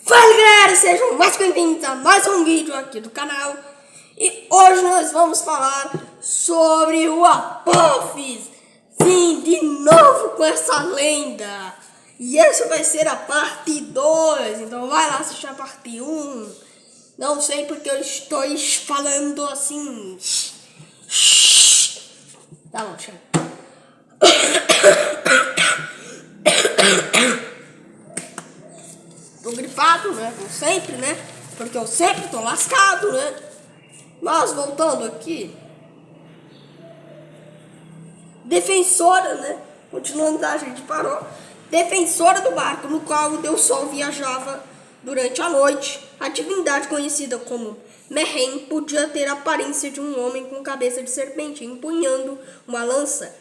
Fala galera, sejam mais bem-vindos a mais um vídeo aqui do canal. E hoje nós vamos falar sobre o Apophis. Sim, de novo com essa lenda. E essa vai ser a parte 2, então vai lá assistir a parte 1. Não sei porque eu estou falando assim. Tá bom, chega. Tô gripado, né? Como sempre, né? Porque eu sempre tô lascado, né? Mas voltando aqui. Defensora, né? Continuando da gente parou. Defensora do barco no qual o Deus Sol viajava durante a noite. A divindade conhecida como Mehen podia ter a aparência de um homem com cabeça de serpente, empunhando uma lança.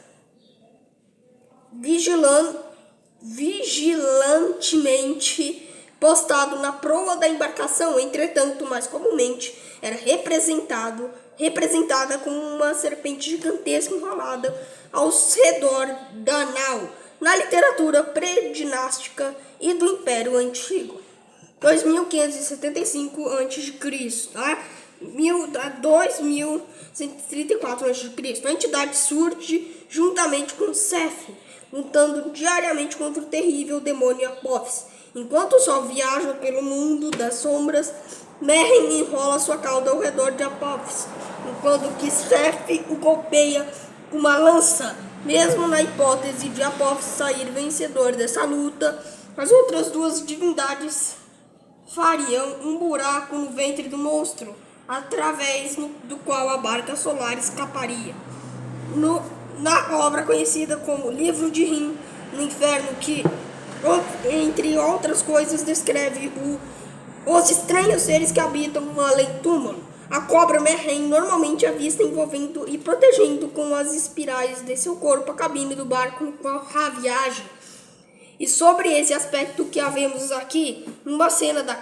Vigilantemente postado na proa da embarcação, entretanto, mais comumente, era representada como uma serpente gigantesca enrolada ao redor da nau, na literatura pré-dinástica e do Império Antigo. 2575 a.C., tá? 2134 a.C. A entidade surge juntamente com Seth, lutando diariamente contra o terrível demônio Apophis. Enquanto o Sol viaja pelo mundo das sombras, Mehen enrola sua cauda ao redor de Apophis, enquanto que Seth o golpeia com uma lança. Mesmo na hipótese de Apophis sair vencedor dessa luta, as outras duas divindades fariam um buraco no ventre do monstro, através do qual a barca solar escaparia. Na obra conhecida como Livro de Rim, no Inferno, que, entre outras coisas, descreve os estranhos seres que habitam um além-túmulo. A cobra Mehen normalmente é vista envolvendo e protegendo com as espirais de seu corpo a cabine do barco no qual viaja. E sobre esse aspecto que havemos aqui, numa cena da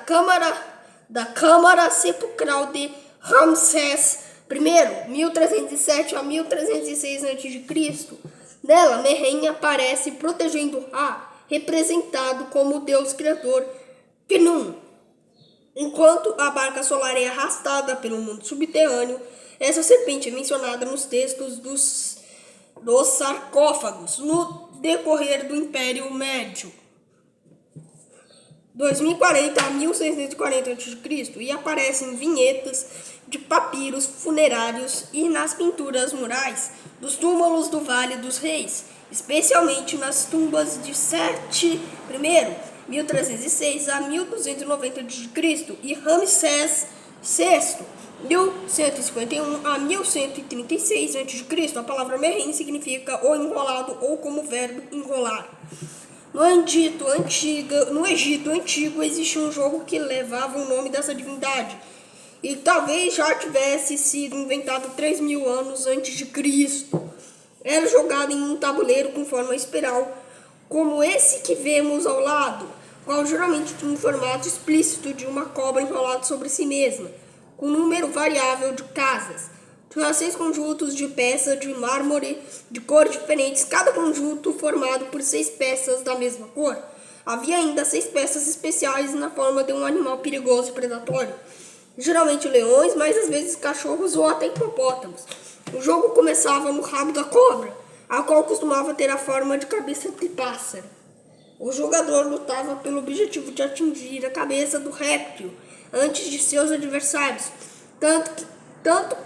câmara sepulcral de Ramsés I, 1307 a 1306 a.C. Nela, Mehen aparece protegendo Ra, representado como o deus criador Khnum. Enquanto a barca solar é arrastada pelo mundo subterrâneo, essa serpente é mencionada nos textos dos sarcófagos no decorrer do Império Médio, 2040 a 1640 a.C., e aparece em vinhetas de papiros funerários e nas pinturas murais dos túmulos do Vale dos Reis, especialmente nas tumbas de Sete I, 1306 a 1290 a.C., e Ramsés VI, 1151 a 1136 a.C. A palavra Mehen significa ou enrolado ou como verbo enrolar. No Egito Antigo existia um jogo que levava o nome dessa divindade e talvez já tivesse sido inventado 3.000 anos antes de Cristo. Era jogado em um tabuleiro com forma espiral, como esse que vemos ao lado, qual geralmente tinha um formato explícito de uma cobra enrolada sobre si mesma, com um número variável de casas. Tinha 6 conjuntos de peças de mármore de cores diferentes, cada conjunto formado por 6 peças da mesma cor. Havia ainda 6 peças especiais na forma de um animal perigoso e predatório, geralmente leões, mas às vezes cachorros ou até hipopótamos. O jogo começava no rabo da cobra, a qual costumava ter a forma de cabeça de pássaro. O jogador lutava pelo objetivo de atingir a cabeça do réptil antes de seus adversários. Tanto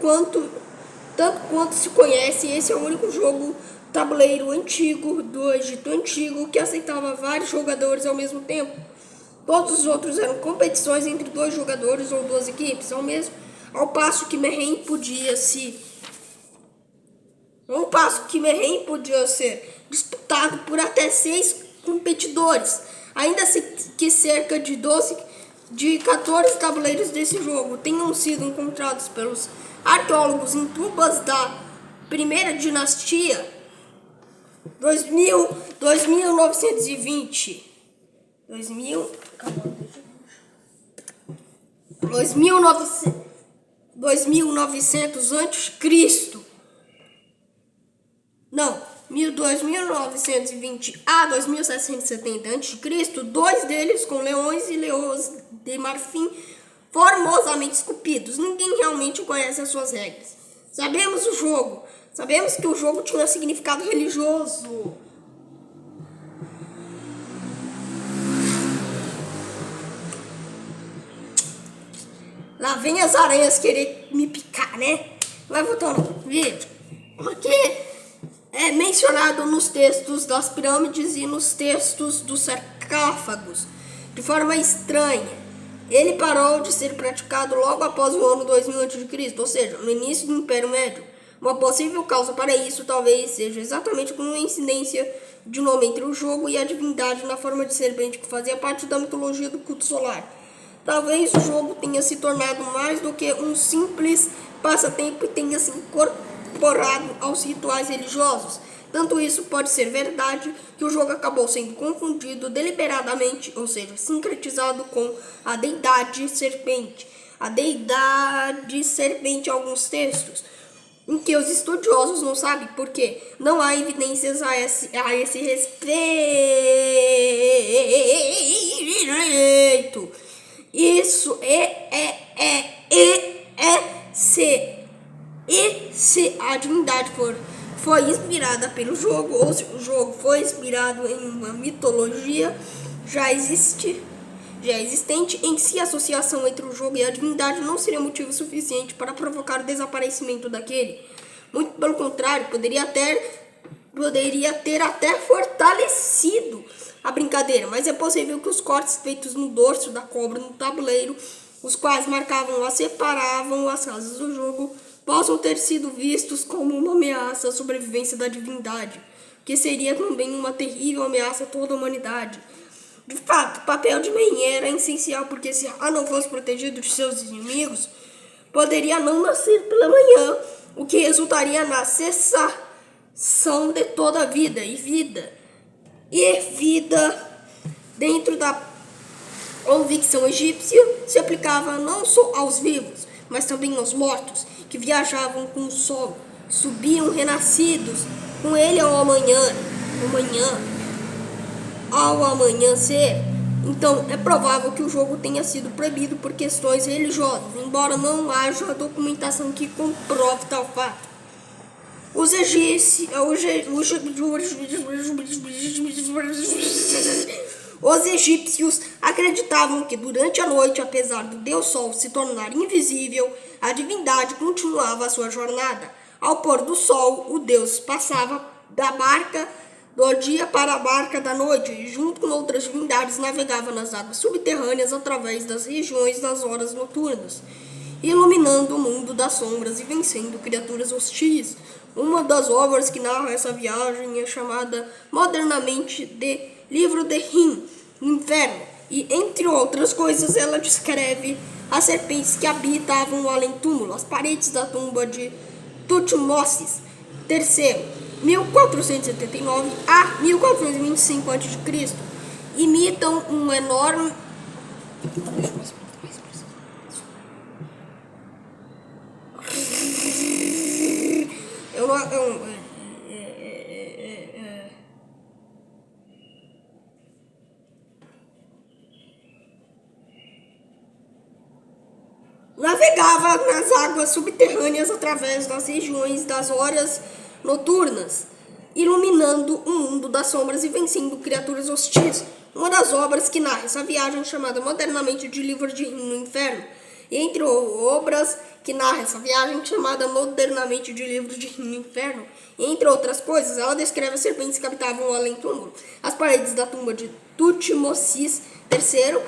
quanto se conhece, esse é o único jogo tabuleiro antigo do Egito Antigo que aceitava vários jogadores ao mesmo tempo. Todos os outros eram competições entre 2 jogadores ou 2 equipes, ao passo que Mehen podia ser disputado por até 6 competidores, ainda que cerca de 14 tabuleiros desse jogo tenham sido encontrados pelos arqueólogos em tumbas da primeira dinastia, 2920 2900 a.C. Não, 2920 a 2770 a.C., 2 deles com leões e leões de marfim formosamente esculpidos. Ninguém realmente conhece as suas regras. Sabemos que o jogo tinha um significado religioso. Lá vem as aranhas querer me picar, né? Vai voltando no vídeo. Porque é mencionado nos textos das pirâmides e nos textos dos sarcófagos de forma estranha. Ele parou de ser praticado logo após o ano 2000 a.C., ou seja, no início do Império Médio. Uma possível causa para isso talvez seja exatamente como a incidência de um nome entre o jogo e a divindade na forma de serpente que fazia parte da mitologia do culto solar. Talvez o jogo tenha se tornado mais do que um simples passatempo e tenha se incorporado aos rituais religiosos. Tanto isso pode ser verdade que o jogo acabou sendo confundido deliberadamente, ou seja, sincretizado com a deidade serpente. A deidade serpente em alguns textos, em que os estudiosos não sabem por quê. Não há evidências a esse respeito. Isso se a divindade foi inspirada pelo jogo, ou se o jogo foi inspirado em uma mitologia já existente, em si a associação entre o jogo e a divindade não seria motivo suficiente para provocar o desaparecimento daquele. Muito pelo contrário, poderia ter até fortalecido a brincadeira, mas é possível que os cortes feitos no dorso da cobra no tabuleiro, os quais separavam as casas do jogo, possam ter sido vistos como uma ameaça à sobrevivência da divindade, que seria também uma terrível ameaça a toda a humanidade. De fato, o papel de Man era essencial, porque se Ra não fosse protegido de seus inimigos, poderia não nascer pela manhã, o que resultaria na cessação de toda a vida. E vida dentro da convicção egípcia se aplicava não só aos vivos, mas também aos mortos, que viajavam com o sol, subiam renascidos com ele ao amanhecer. Então é provável que o jogo tenha sido proibido por questões religiosas, embora não haja documentação que comprove tal fato. Os egípcios acreditavam que durante a noite, apesar do Deus Sol se tornar invisível, a divindade continuava a sua jornada. Ao pôr do sol, o Deus passava da barca do dia para a barca da noite e, junto com outras divindades, navegava nas águas subterrâneas através das regiões das horas noturnas, iluminando o mundo das sombras e vencendo criaturas hostis. Uma das obras que narra essa viagem é chamada modernamente de Livro de Rim, no Inferno, e entre outras coisas ela descreve as serpentes que habitavam o além-túmulo. As paredes da tumba de Tutmosis III, 1479 a 1425 a.C., imitam um enorme... Navegava nas águas subterrâneas através das regiões das horas noturnas, iluminando o mundo das sombras e vencendo criaturas hostis. Uma das obras que narra essa viagem é chamada modernamente de Livro de Rim no Inferno. E entre obras que narra essa viagem chamada modernamente de Livro de Rim no Inferno, e entre outras coisas, ela descreve as serpentes que habitavam o além-túmulo, as paredes da tumba de Tutmosis III,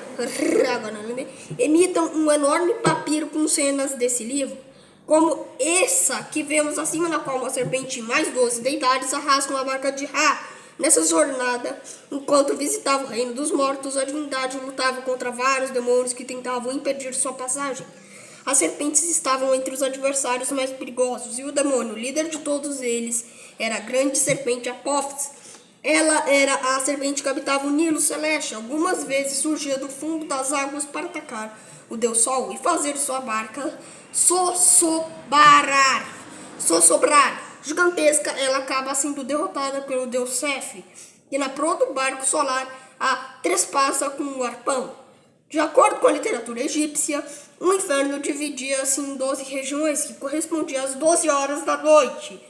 imitam um enorme papiro com cenas desse livro, como essa que vemos acima, na qual uma serpente e mais 12 deidades arrastam a barca de Ra. Nessa jornada, enquanto visitava o reino dos mortos, a divindade lutava contra vários demônios que tentavam impedir sua passagem. As serpentes estavam entre os adversários mais perigosos, e o demônio, líder de todos eles, era a grande serpente Apófis. Ela era a serpente que habitava o Nilo Celeste. Algumas vezes surgia do fundo das águas para atacar o Deus Sol e fazer sua barca sossobrar, gigantesca, ela acaba sendo derrotada pelo deus Seth, que na proa do barco solar a trespassa com um arpão. De acordo com a literatura egípcia, o inferno dividia-se em 12 regiões, que correspondiam às 12 horas da noite.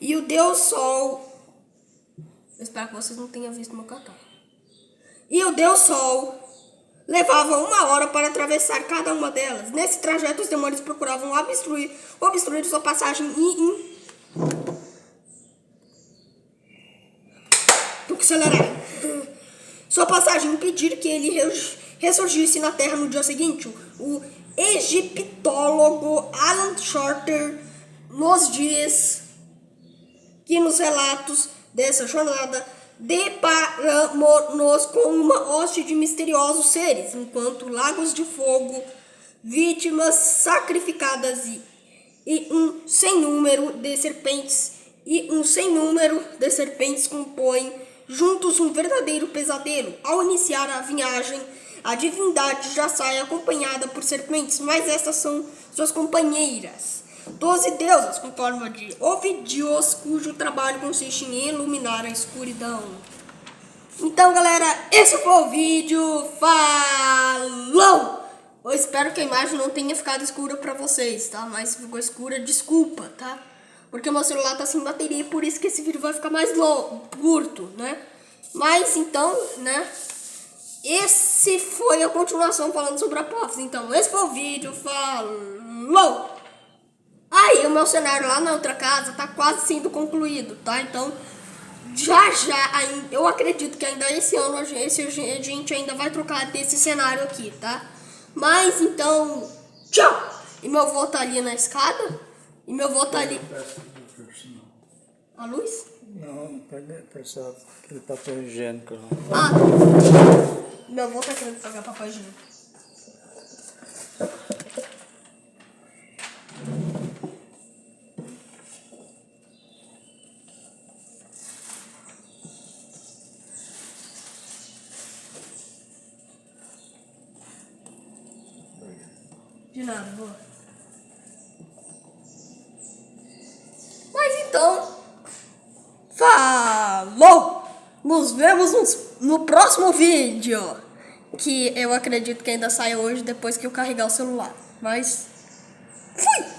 E o deus Sol... Eu espero que vocês não tenham visto meu catarro. E o deus Sol levava 1 hora para atravessar cada uma delas. Nesse trajeto, os demônios procuravam obstruir sua passagem e sua passagem impedir que ele ressurgisse na Terra no dia seguinte. O egiptólogo Alan Shorter nos diz que nos relatos dessa jornada deparamos-nos com uma hoste de misteriosos seres, enquanto lagos de fogo, vítimas sacrificadas e um sem número de serpentes compõem juntos um verdadeiro pesadelo. Ao iniciar a viagem, a divindade já sai acompanhada por serpentes, mas essas são suas companheiras. 12 deusas com forma de ovidios, cujo trabalho consiste em iluminar a escuridão. Então, galera, esse foi o vídeo. Falou! Eu espero que a imagem não tenha ficado escura pra vocês, tá? Mas se ficou escura, desculpa, tá? Porque o meu celular tá sem bateria e por isso que esse vídeo vai ficar mais curto, né? Mas então, né? Esse foi a continuação falando sobre a Apophis. Então, esse foi o vídeo. Falou! Aí, o meu cenário lá na outra casa tá quase sendo concluído, tá? Então, eu acredito que ainda esse ano a gente ainda vai trocar desse cenário aqui, tá? Mas, então, tchau! E meu avô tá ali na escada. E meu avô tá ali... A luz? Não, pode prestar aquele papel higiênico. Ah, meu avô tá querendo pegar papel higiênico. De nada, vô. Mas então, falou! Nos vemos no próximo vídeo, que eu acredito que ainda sai hoje depois que eu carregar o celular. Mas, fui!